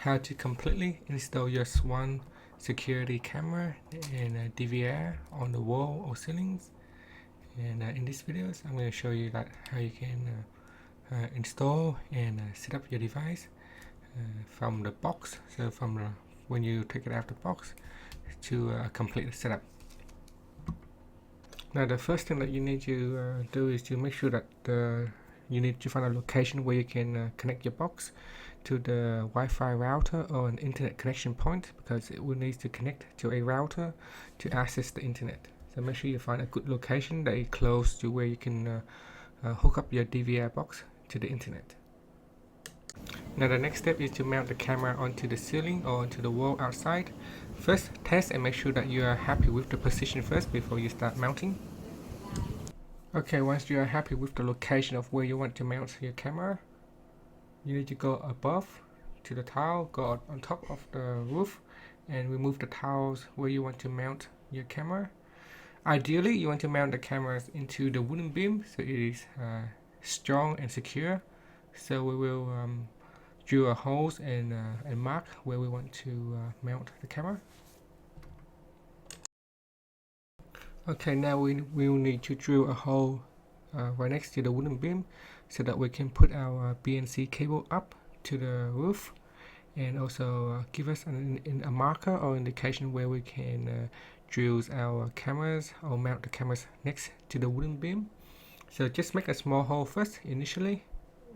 how to completely install your Swann security camera and DVR on the wall or ceilings. And in this videos I'm going to show you how you can install and set up your device from the box, so from when you take it out of the box to complete the setup. Now the first thing that you need to do is to make sure that you need to find a location where you can connect your box to the Wi-Fi router or an internet connection point, because it will need to connect to a router to access the internet. So make sure you find a good location that is close to where you can hook up your DVR box to the internet. Now the next step is to mount the camera onto the ceiling or onto the wall outside. First, test and make sure that you are happy with the position first before you start mounting. Okay, once you are happy with the location of where you want to mount your camera, you need to go above to the tile, go on top of the roof and remove the tiles where you want to mount your camera. Ideally, you want to mount the cameras into the wooden beam so it is strong and secure. So we will drill a holes and mark where we want to mount the camera. Okay, now we will need to drill a hole right next to the wooden beam so that we can put our BNC cable up to the roof, and also give us a marker or indication where we can drill our cameras or mount the cameras next to the wooden beam. So just make a small hole first initially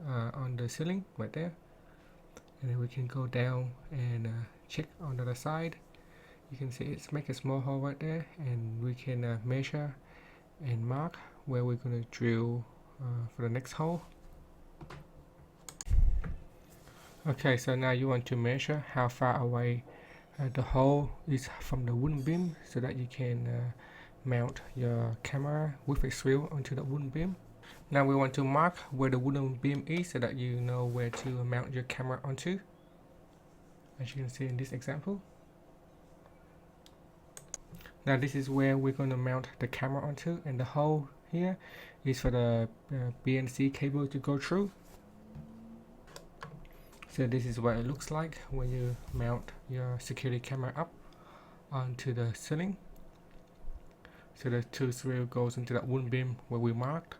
on the ceiling right there, and then we can go down and check on the other side. You can see it's make a small hole right there, and we can measure and mark where we're going to drill for the next hole. Okay, so now you want to measure how far away the hole is from the wooden beam so that you can mount your camera with a drill onto the wooden beam. Now we want to mark where the wooden beam is so that you know where to mount your camera onto, as you can see in this example. Now this is where we're going to mount the camera onto, and the hole here is for the BNC cable to go through. So this is what it looks like when you mount your security camera up onto the ceiling. So the two screws goes into that wooden beam where we marked,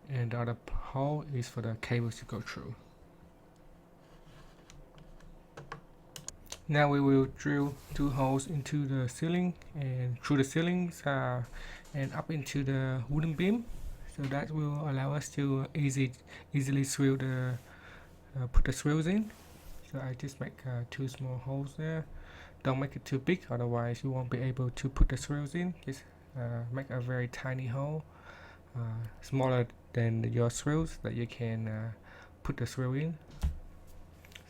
and the other hole is for the cables to go through. Now we will drill two holes into the ceiling and through the ceilings and up into the wooden beam. So that will allow us to easily drill the put the drills in. So I just make two small holes there. Don't make it too big, otherwise you won't be able to put the drills in. Just make a very tiny hole, smaller than your drills, that you can put the drill in.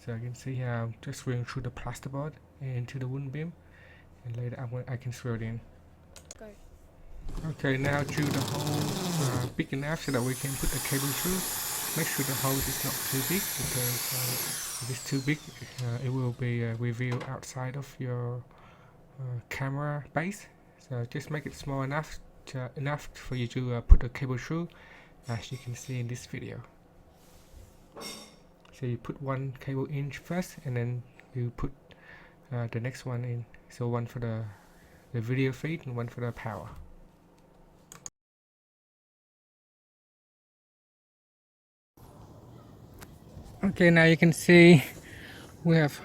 So you can see here I'm just drilling through the plasterboard and into the wooden beam, and later I can drill it in. Go. Okay, now drill the hole big enough so that we can put the cable through. Make sure the hole is not too big, because if it's too big it will be revealed outside of your camera base. So just make it small enough for you to put the cable through, as you can see in this video. So you put one cable in first, and then you put the next one in. So one for the video feed and one for the power. Okay, now you can see we have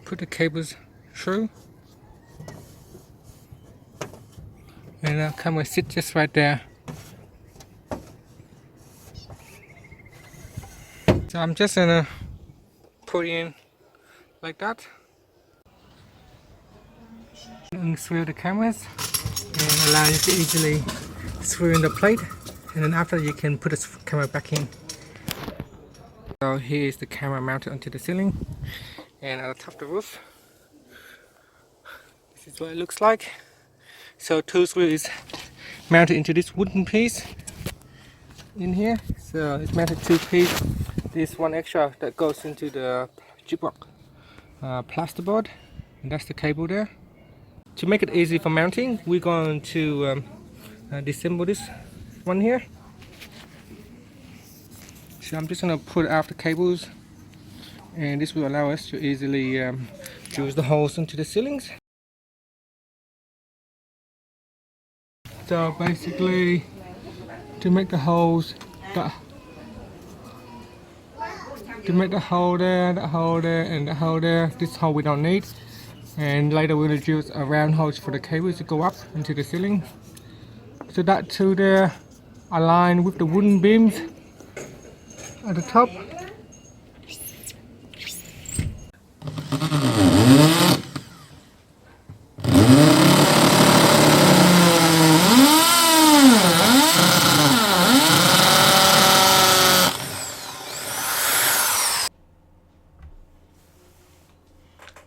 put the cables through, and the camera sits just right there. So I'm just gonna put in like that and screw the cameras, and allow you to easily screw in the plate, and then after you can put the camera back in. So here is the camera mounted onto the ceiling, and at the top of the roof, this is what it looks like. So two screws is mounted into this wooden piece in here. So it's mounted two pieces. This one extra that goes into the gyprock plasterboard, and that's the cable there. To make it easy for mounting, we're going to disassemble this one here. So I'm just going to put out the cables and this will allow us to easily drill the holes into the ceilings. So basically, to make the holes, to make the hole there, the hole there, and the hole there, this hole we don't need. And later we're going to drill a round holes for the cables to go up into the ceiling. So that two there align with the wooden beams at the top.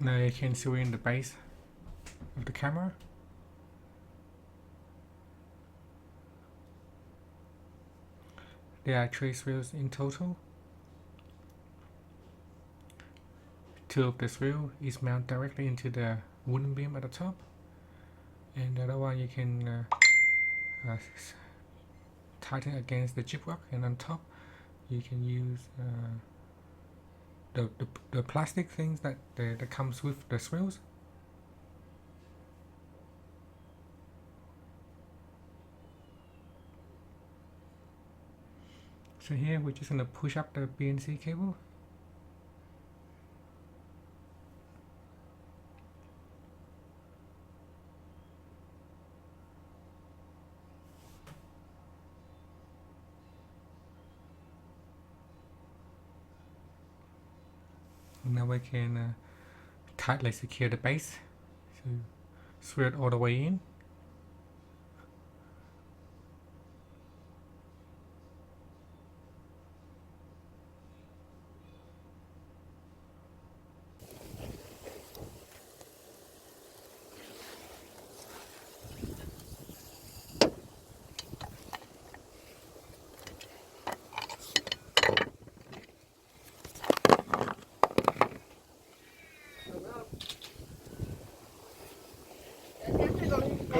Now you can see in the base of the camera. There are 3 screws in total. 2 of the screws is mounted directly into the wooden beam at the top, and the other one you can tighten against the gyprock, and on top you can use the plastic things that comes with the screws. So here we're just going to push up the BNC cable. Now we can tightly secure the base, so screw it all the way in.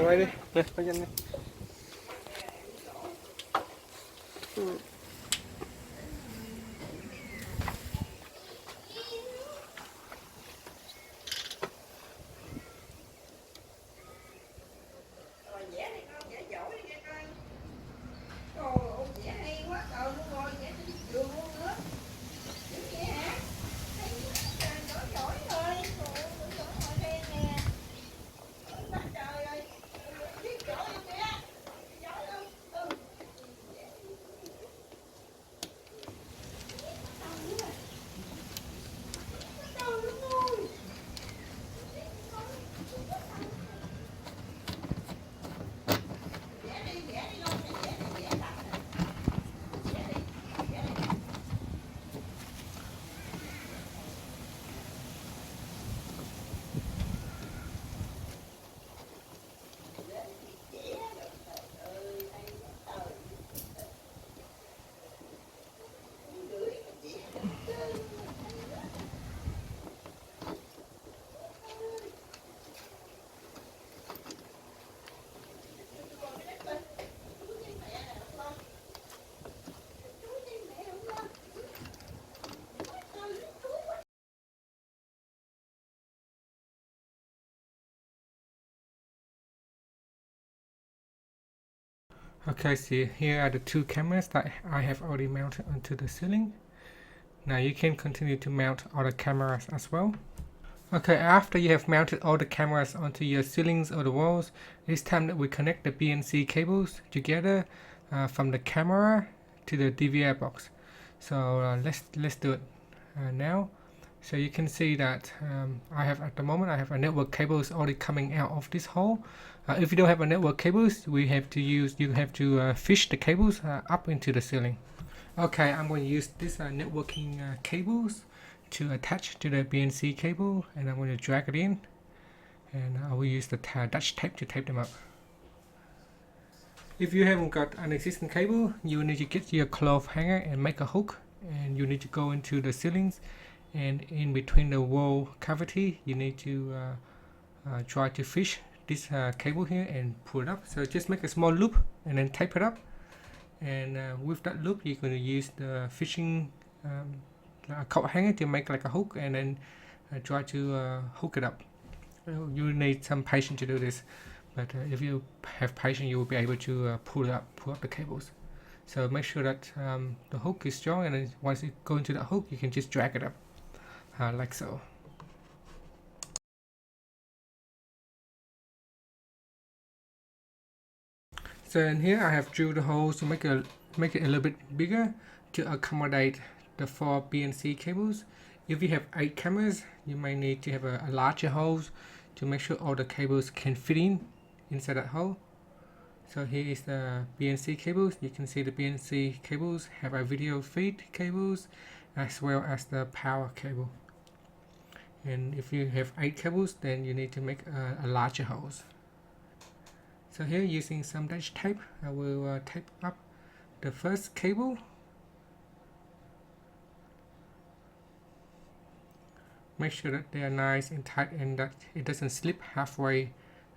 Quay đi, nè, quay nhanh đi. Okay, so here are the 2 cameras that I have already mounted onto the ceiling. Now you can continue to mount other cameras as well. Okay, after you have mounted all the cameras onto your ceilings or the walls, it's time that we connect the BNC cables together from the camera to the DVR box. So let's do it now. So you can see that at the moment I have a network cables already coming out of this hole. If you don't have a network cables, you have to fish the cables up into the ceiling. Okay, I'm going to use this networking cables to attach to the BNC cable, and I'm going to drag it in, and I will use the Dutch tape to tape them up. If you haven't got an existing cable, you need to get your cloth hanger and make a hook, and you need to go into the ceilings, and in between the wall cavity you need to try to fish this cable here and pull it up. So just make a small loop and then tape it up, and with that loop you're going to use the fishing a coat hanger to make like a hook, and then try to hook it up. You need some patience to do this, but if you have patience, you will be able to pull up the cables. So make sure that the hook is strong, and then once you go into the hook, you can just drag it up like so. So in here I have drilled the holes to make it a little bit bigger to accommodate the 4 BNC cables. If you have 8 cameras, you might need to have a larger hose to make sure all the cables can fit inside that hole. So here is the BNC cables. You can see the BNC cables have a video feed cables as well as the power cable. And if you have 8 cables, then you need to make a larger hose. So here, using some dash tape, I will tape up the first cable. Make sure that they are nice and tight and that it doesn't slip halfway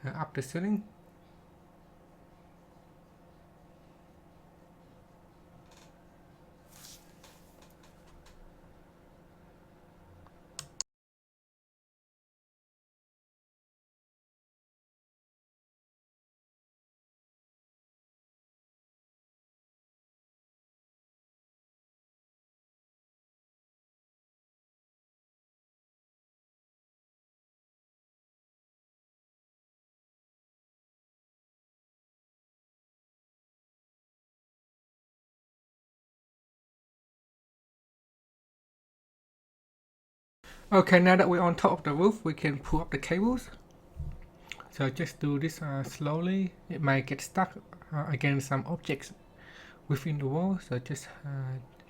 up the ceiling. Okay, now that we're on top of the roof, we can pull up the cables. So just do this slowly. It might get stuck against some objects within the wall, so just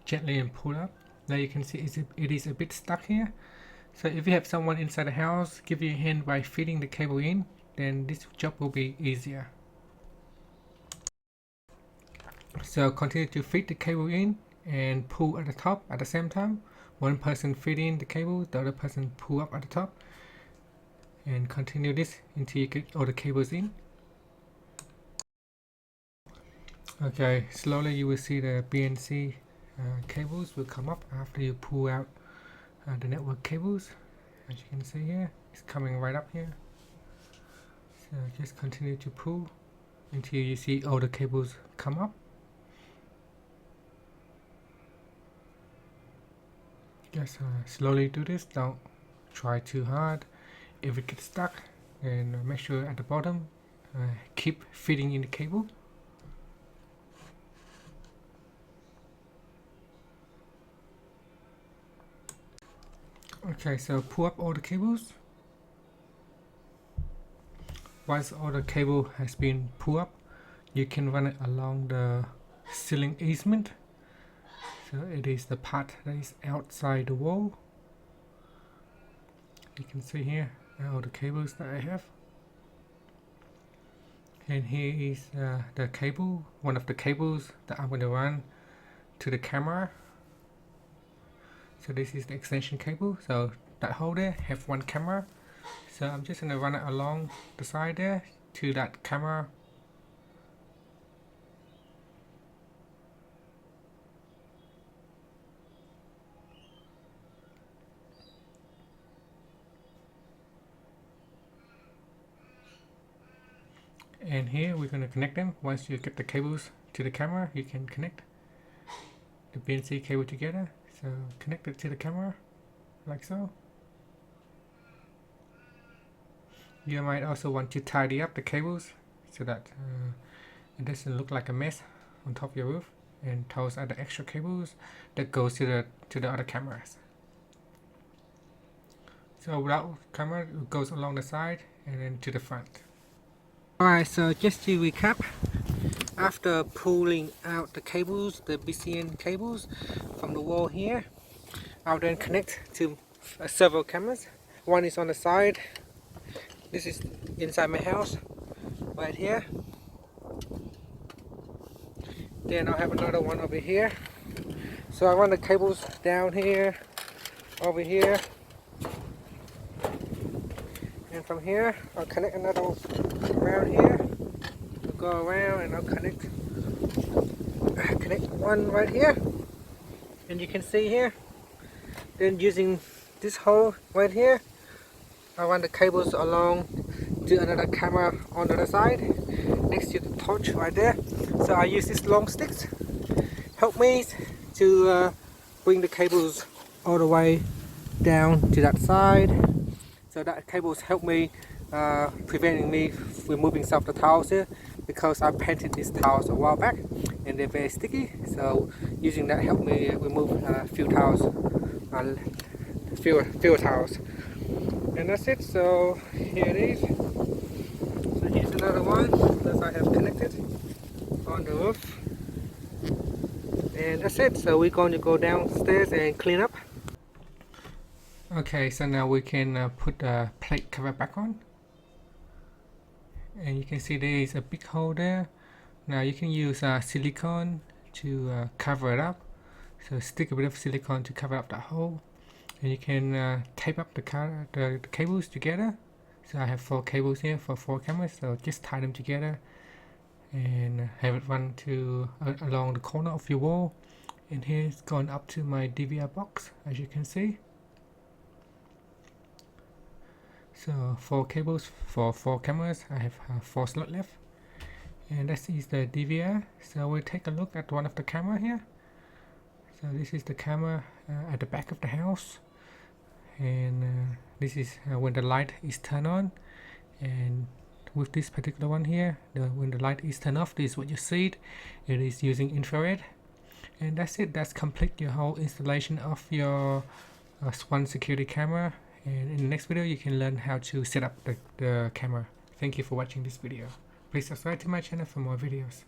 gently and pull up. Now you can see it is a bit stuck here. So if you have someone inside the house, give you a hand by feeding the cable in, then this job will be easier. So continue to feed the cable in and pull at the top at the same time. One person feed in the cable, the other person pull up at the top, and continue this until you get all the cables in. Okay, slowly you will see the BNC cables will come up after you pull out the network cables. As you can see here, it's coming right up here. So just continue to pull until you see all the cables come up. Just slowly do this, don't try too hard. If it gets stuck, then make sure at the bottom keep feeding in the cable. Okay, so pull up all the cables. Once all the cable has been pulled up, you can run it along the ceiling easement. So it is the part that is outside the wall. You can see here all the cables that I have. And here is the cable, one of the cables that I'm going to run to the camera. So this is the extension cable. So that hole there have one camera. So I'm just going to run it along the side there to that camera. And here we're going to connect them. Once you get the cables to the camera, you can connect the BNC cable together. So connect it to the camera like so. You might also want to tidy up the cables so that it doesn't look like a mess on top of your roof. And those are the extra cables that goes to the other cameras. So without camera, it goes along the side and then to the front. Alright, so just to recap, after pulling out the cables, the BCN cables from the wall here, I'll then connect to several cameras. One is on the side. This is inside my house, right here. Then I'll have another one over here. So I run the cables down here, over here, and from here I'll connect another around here. I'll go around and I'll connect one right here. And you can see here Then using this hole right here, I run the cables along to another camera on the other side, next to the torch right there. So I use these long sticks, help me to bring the cables all the way down to that side. So that cables help me preventing me removing some of the towels here, because I painted these towels a while back and they're very sticky. So using that helped me remove a few towels, fewer towels. And that's it. So here it is. So here's another one that I have connected on the roof. And that's it. So we're going to go downstairs and clean up. Okay, so now we can put the plate cover back on. And you can see there is a big hole there. Now you can use silicone to cover it up. So stick a bit of silicone to cover up the hole. And you can tape up the cables together. So I have 4 cables here for 4 cameras, so just tie them together and have it run to along the corner of your wall. And here it's gone up to my DVR box, as you can see. So 4 cables for 4 cameras. I have 4 slots left, and this is the DVR. So we'll take a look at one of the camera here. So this is the camera at the back of the house, and this is when the light is turned on. And with this particular one here, when the light is turned off, this is what you see. It is using infrared. And that's it. That's complete your whole installation of your Swann security camera. And in the next video you can learn how to set up the camera. Thank you for watching this video. Please subscribe to my channel for more videos.